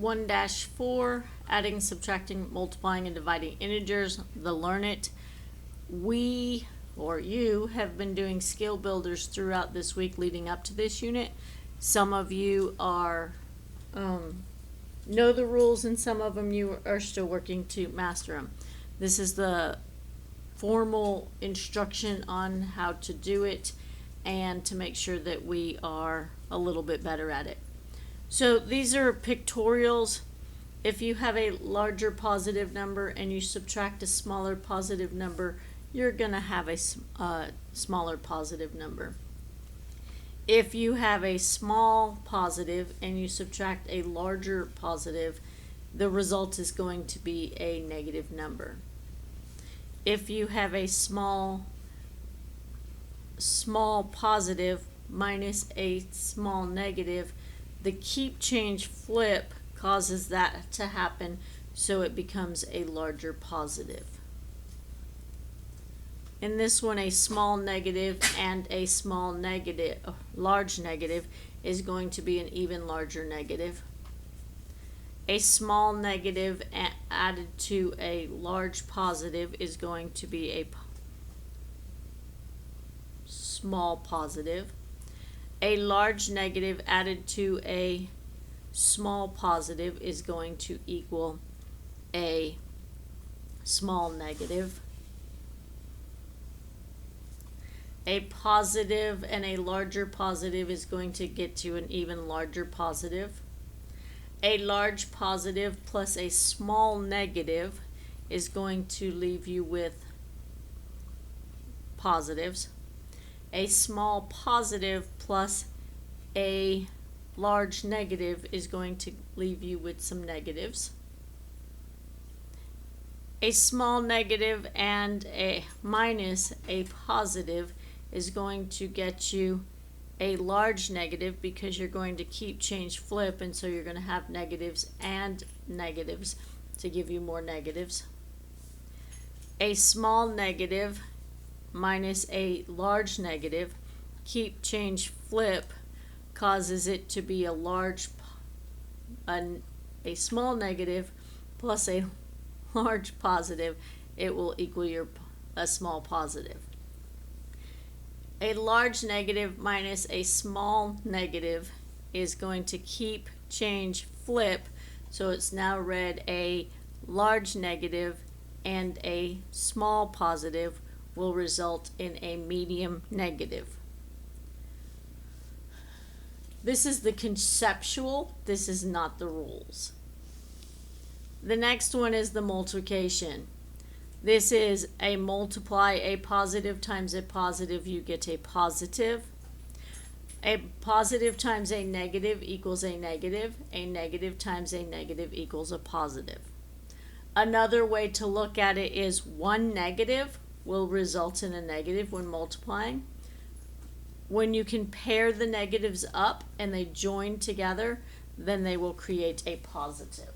1-4, adding, subtracting, multiplying, and dividing integers, the Learn It. We, or you, have been doing skill builders throughout this week leading up to this unit. Some of you are know the rules, and some of them you are still working to master them. This is the formal instruction on how to do it and to make sure that we are a little bit better at it. So these are pictorials. If you have a larger positive number and you subtract a smaller positive number, you're going to have a smaller positive number. If you have a small positive and you subtract a larger positive, the result is going to be a negative number. If you have a small positive minus a small negative, the keep change flip causes that to happen, so it becomes a larger positive. In this one, a small negative and a large negative is going to be an even larger negative. A small negative added to a large positive is going to be a small positive. A large negative added to a small positive is going to equal a small negative. A positive and a larger positive is going to get to an even larger positive. A large positive plus a small negative is going to leave you with positives. A small positive plus a large negative is going to leave you with some negatives. A small negative and a minus a positive is going to get you a large negative, because you're going to keep change flip, and so you're going to have negatives and negatives to give you more negatives. A small negative minus a large negative, keep change flip, causes it to be a small negative plus a large positive. It will equal a small positive. A large negative minus a small negative is going to keep change flip, so it's now read a large negative and a small positive will result in a medium negative. This is the conceptual, this is not the rules. The next one is the multiplication. This is a multiply a positive times a positive, you get a positive. A positive times a negative equals a negative. A negative times a negative equals a positive. Another way to look at it is one negative will result in a negative when multiplying. When you can pair the negatives up and they join together, then they will create a positive.